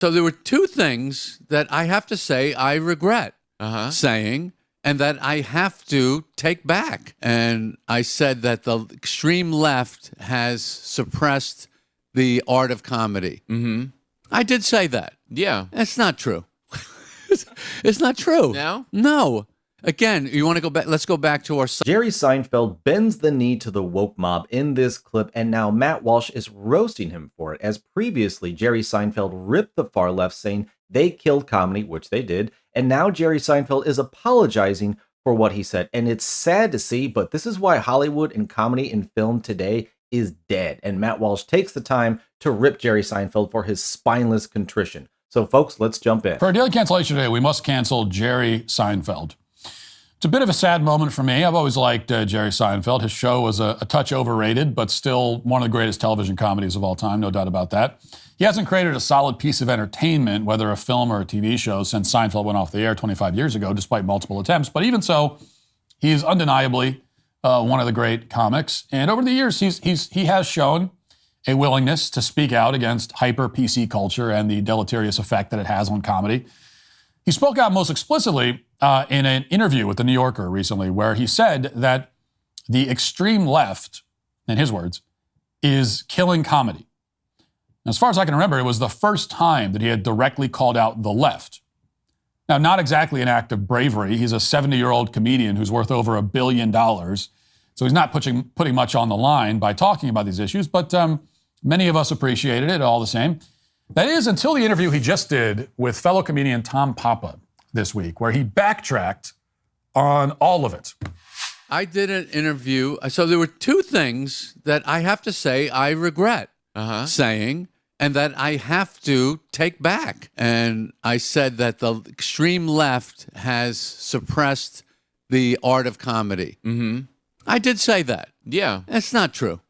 So there were two things that I have to say I regret saying and that I have to take back. And I said that the extreme left has suppressed the art of comedy. Mm-hmm. I did say that. Yeah. It's not true. It's not true. No? No. Again, you want to go back? Let's go back to our... Jerry Seinfeld bends the knee to the woke mob in this clip, and now Matt Walsh is roasting him for it, as previously Jerry Seinfeld ripped the far left, saying they killed comedy, which they did, and now Jerry Seinfeld is apologizing for what he said. And it's sad to see, but this is why Hollywood and comedy and film today is dead, and Matt Walsh takes the time to rip Jerry Seinfeld for his spineless contrition. So folks, let's jump in. For our daily cancellation today, we must cancel Jerry Seinfeld. It's a bit of a sad moment for me. I've always liked Jerry Seinfeld. His show was a touch overrated, but still one of the greatest television comedies of all time, no doubt about that. He hasn't created a solid piece of entertainment, whether a film or a TV show, since Seinfeld went off the air 25 years ago, despite multiple attempts. But even so, he is undeniably one of the great comics. And over the years, he has shown a willingness to speak out against hyper-PC culture and the deleterious effect that it has on comedy. He spoke out most explicitly in an interview with The New Yorker recently, where he said that the extreme left, in his words, is killing comedy. Now, as far as I can remember, it was the first time that he had directly called out the left. Now, not exactly an act of bravery. He's a 70-year-old comedian who's worth over $1 billion. So he's not putting much on the line by talking about these issues, but many of us appreciated it all the same. That is, until the interview he just did with fellow comedian Tom Papa this week, where he backtracked on all of it. I did an interview. So there were two things that I have to say I regret saying and that I have to take back. And I said that the extreme left has suppressed the art of comedy. Mm-hmm. I did say that. Yeah. It's not true.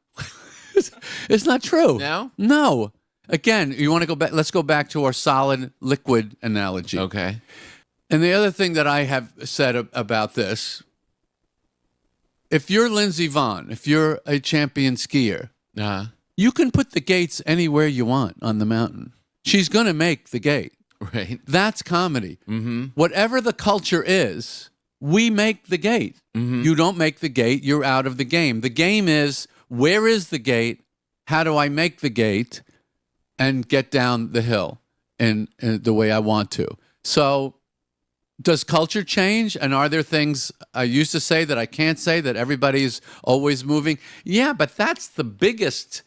It's not true. No? No. Again, you want to go back? Let's go back to our solid liquid analogy. Okay. And the other thing that I have said about this, if you're Lindsey Vonn, if you're a champion skier, you can put the gates anywhere you want on the mountain. She's going to make the gate. Right. That's comedy. Mm-hmm. Whatever the culture is, we make the gate. Mm-hmm. You don't make the gate, you're out of the game. The game is, where is the gate? How do I make the gate and get down the hill in the way I want to? So does culture change? And are there things I used to say that I can't say, that everybody's always moving? Yeah, but that's the biggest,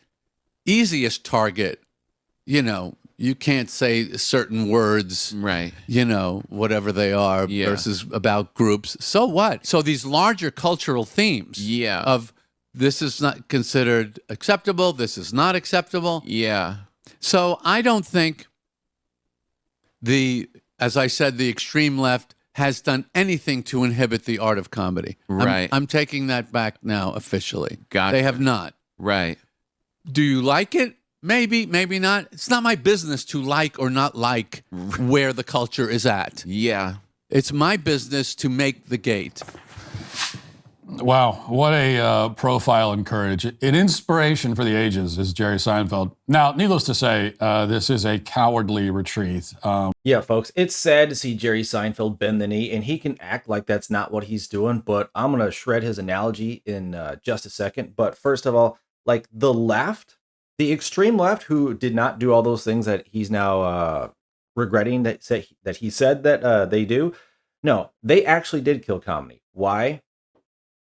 easiest target. You know, you can't say certain words, right? You know, whatever they are, versus about groups. So what? So these larger cultural themes of this is not considered acceptable, this is not acceptable. Yeah. So I don't think as I said, the extreme left has done anything to inhibit the art of comedy. Right. I'm taking that back now officially. Gotcha. They have not. Right. Do you like it? Maybe, maybe not. It's not my business to like or not like where the culture is at. Yeah. It's my business to make the gate. Wow, what a profile and courage. An inspiration for the ages is Jerry Seinfeld. Now, needless to say, this is a cowardly retreat. Yeah, folks, it's sad to see Jerry Seinfeld bend the knee, and he can act like that's not what he's doing, but I'm going to shred his analogy in just a second. But first of all, like the left, the extreme left, who did not do all those things that he's now regretting that he said that they do, no, they actually did kill comedy. Why?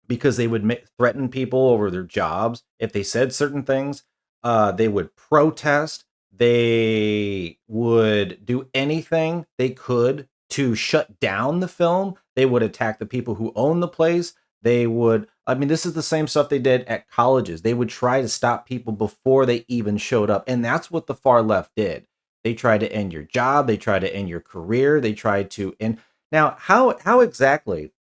Because they would threaten people over their jobs. If they said certain things, they would protest. They would do anything they could to shut down the film. They would attack the people who own the place. They would, I mean, this is the same stuff they did at colleges. They would try to stop people before they even showed up. And that's what the far left did. They tried to end your job. They tried to end your career. They tried to end. Now, how exactly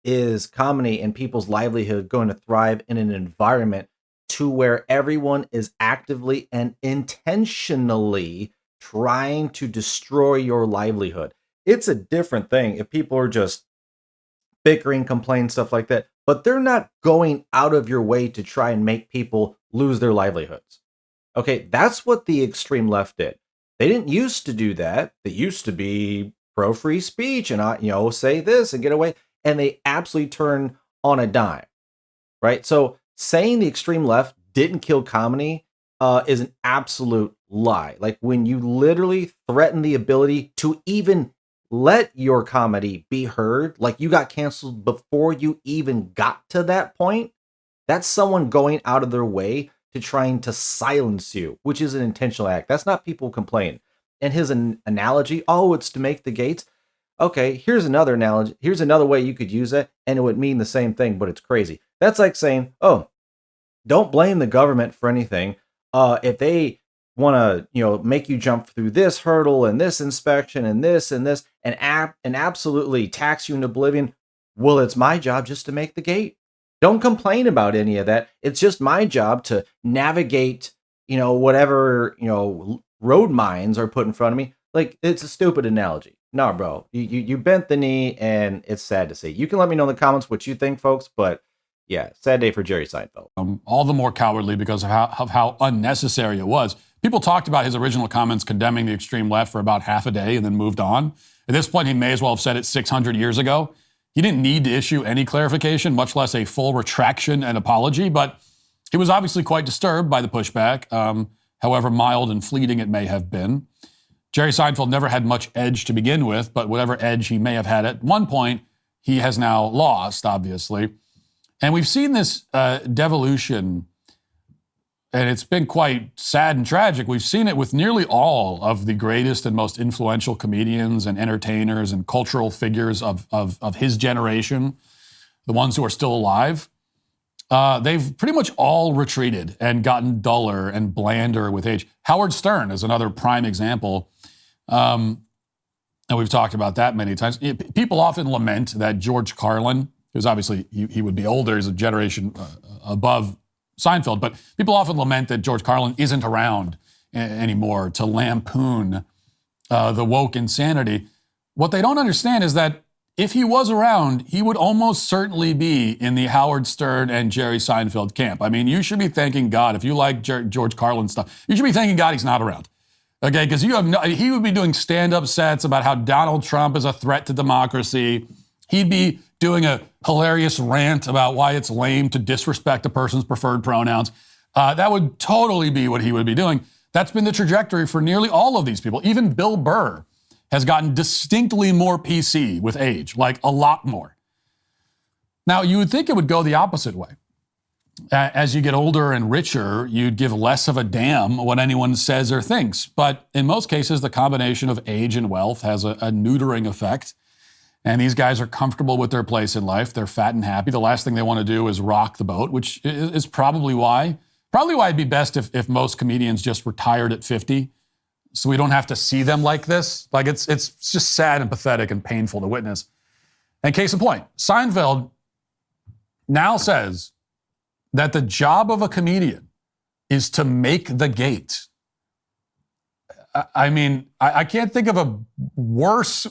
is comedy and people's livelihood going to thrive in an environment to where everyone is actively and intentionally trying to destroy your livelihood? It's a different thing if people are just bickering, complaining, stuff like that, but they're not going out of your way to try and make people lose their livelihoods. Okay, that's what the extreme left did. They didn't used to do that. They used to be pro free speech and say this and get away. And they absolutely turn on a dime, right? So saying the extreme left didn't kill comedy is an absolute lie. Like when you literally threaten the ability to even let your comedy be heard, like you got canceled before you even got to that point, that's someone going out of their way to trying to silence you, which is an intentional act. That's not people complain. And his analogy, oh, it's to make the gates. Okay, here's another analogy. Here's another way you could use it, and it would mean the same thing, but it's crazy. That's like saying, oh, don't blame the government for anything. If they want to, make you jump through this hurdle and this inspection and this and absolutely tax you into oblivion, well, it's my job just to make the gate. Don't complain about any of that. It's just my job to navigate, whatever, road mines are put in front of me. Like, it's a stupid analogy. No, bro, you bent the knee, and it's sad to see. You can let me know in the comments what you think, folks, but yeah, sad day for Jerry Seinfeld. All the more cowardly because of how unnecessary it was. People talked about his original comments condemning the extreme left for about half a day and then moved on. At this point, he may as well have said it 600 years ago. He didn't need to issue any clarification, much less a full retraction and apology, but he was obviously quite disturbed by the pushback, however mild and fleeting it may have been. Jerry Seinfeld never had much edge to begin with, but whatever edge he may have had at one point, he has now lost, obviously. And we've seen this devolution, and it's been quite sad and tragic. We've seen it with nearly all of the greatest and most influential comedians and entertainers and cultural figures of his generation, the ones who are still alive. They've pretty much all retreated and gotten duller and blander with age. Howard Stern is another prime example. And we've talked about that many times. People often lament that George Carlin, because obviously he would be older, he's a generation above Seinfeld, but people often lament that George Carlin isn't around anymore to lampoon the woke insanity. What they don't understand is that if he was around, he would almost certainly be in the Howard Stern and Jerry Seinfeld camp. I mean, you should be thanking God. If you like George Carlin stuff, you should be thanking God he's not around. Okay, because he would be doing stand-up sets about how Donald Trump is a threat to democracy. He'd be doing a hilarious rant about why it's lame to disrespect a person's preferred pronouns. That would totally be what he would be doing. That's been the trajectory for nearly all of these people. Even Bill Burr has gotten distinctly more PC with age, like a lot more. Now, you would think it would go the opposite way. As you get older and richer, you'd give less of a damn what anyone says or thinks. But in most cases, the combination of age and wealth has a neutering effect. And these guys are comfortable with their place in life. They're fat and happy. The last thing they want to do is rock the boat, which is probably why it'd be best if most comedians just retired at 50. So we don't have to see them like this. Like it's just sad and pathetic and painful to witness. And case in point, Seinfeld now says that the job of a comedian is to make the gate. I mean, I can't think of a worse,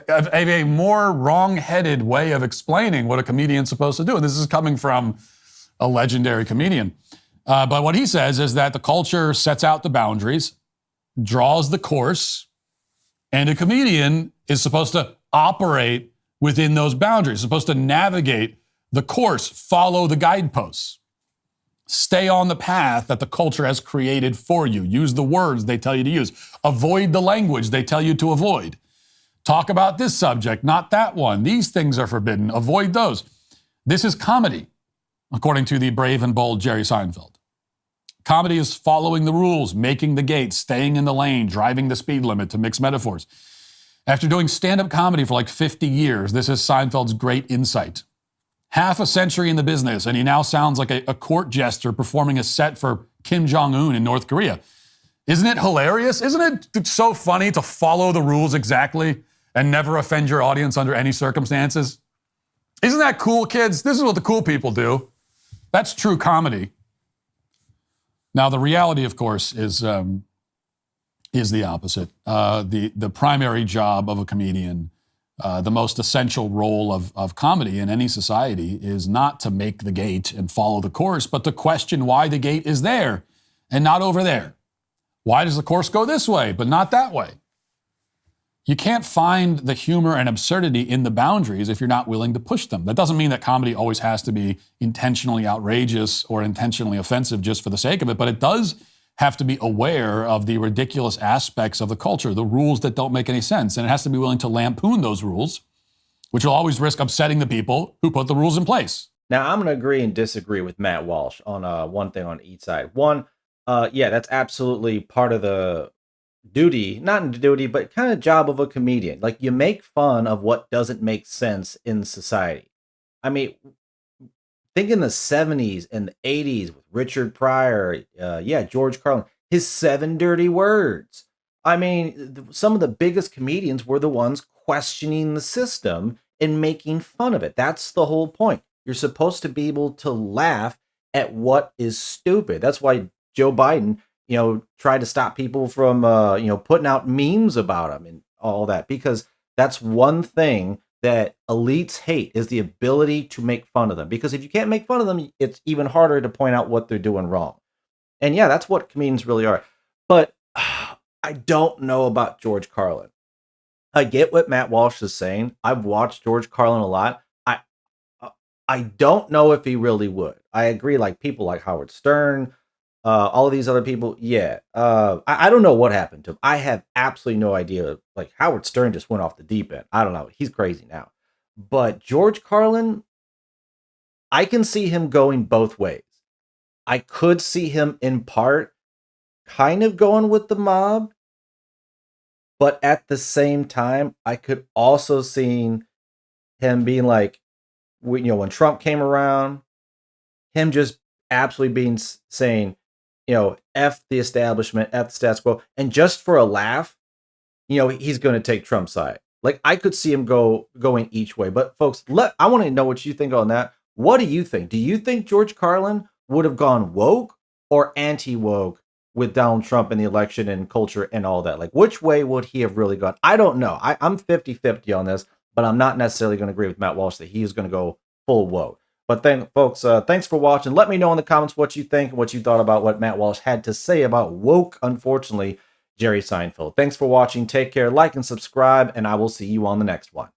a more wrong-headed way of explaining what a comedian's supposed to do. And this is coming from a legendary comedian. But what he says is that the culture sets out the boundaries, draws the course, and a comedian is supposed to operate within those boundaries, supposed to navigate the course, follow the guideposts, stay on the path that the culture has created for you, use the words they tell you to use, avoid the language they tell you to avoid, talk about this subject, not that one, these things are forbidden, avoid those. This is comedy, according to the brave and bold Jerry Seinfeld. Comedy is following the rules, making the gate, staying in the lane, driving the speed limit, to mix metaphors. After doing stand-up comedy for like 50 years, this is Seinfeld's great insight. Half a century in the business, and he now sounds like a court jester performing a set for Kim Jong-un in North Korea. Isn't it hilarious? Isn't it so funny to follow the rules exactly and never offend your audience under any circumstances? Isn't that cool, kids? This is what the cool people do. That's true comedy. Now, the reality, of course, is the opposite. The primary job of a comedian, the most essential role of comedy in any society, is not to make the gate and follow the course, but to question why the gate is there and not over there. Why does the course go this way, but not that way? You can't find the humor and absurdity in the boundaries if you're not willing to push them. That doesn't mean that comedy always has to be intentionally outrageous or intentionally offensive just for the sake of it, but it does have to be aware of the ridiculous aspects of the culture, the rules that don't make any sense. And it has to be willing to lampoon those rules, which will always risk upsetting the people who put the rules in place. Now, I'm going to agree and disagree with Matt Walsh on one thing on each side. One, yeah, that's absolutely part of the duty, not duty, but kind of job of a comedian. Like, you make fun of what doesn't make sense in society. I mean, think in the 70s and the 80s with Richard Pryor, George Carlin, his 7 dirty words. I mean, some of the biggest comedians were the ones questioning the system and making fun of it. That's the whole point. You're supposed to be able to laugh at what is stupid. That's why Joe Biden, tried to stop people from, putting out memes about him and all that, because that's one thing that elites hate, is the ability to make fun of them. Because if you can't make fun of them, it's even harder to point out what they're doing wrong. And yeah, that's what comedians really are. But I don't know about George Carlin. I get what Matt Walsh is saying. I've watched George Carlin a lot. I don't know if he really would. I agree, like people like Howard Stern, all of these other people, yeah. I don't know what happened to him. I have absolutely no idea. Like, Howard Stern just went off the deep end. I don't know. He's crazy now. But George Carlin, I can see him going both ways. I could see him in part kind of going with the mob, but at the same time, I could also see him being like, when Trump came around, him just absolutely being saying, F the establishment, F the status quo. And just for a laugh, he's going to take Trump's side. Like, I could see him going each way. But folks, I want to know what you think on that. What do you think? Do you think George Carlin would have gone woke or anti-woke with Donald Trump in the election and culture and all that? Like, which way would he have really gone? I don't know. I'm 50-50 on this, but I'm not necessarily going to agree with Matt Walsh that he's going to go full woke. But then, folks, thanks for watching. Let me know in the comments what you think and what you thought about what Matt Walsh had to say about woke, unfortunately, Jerry Seinfeld. Thanks for watching. Take care. Like and subscribe, and I will see you on the next one.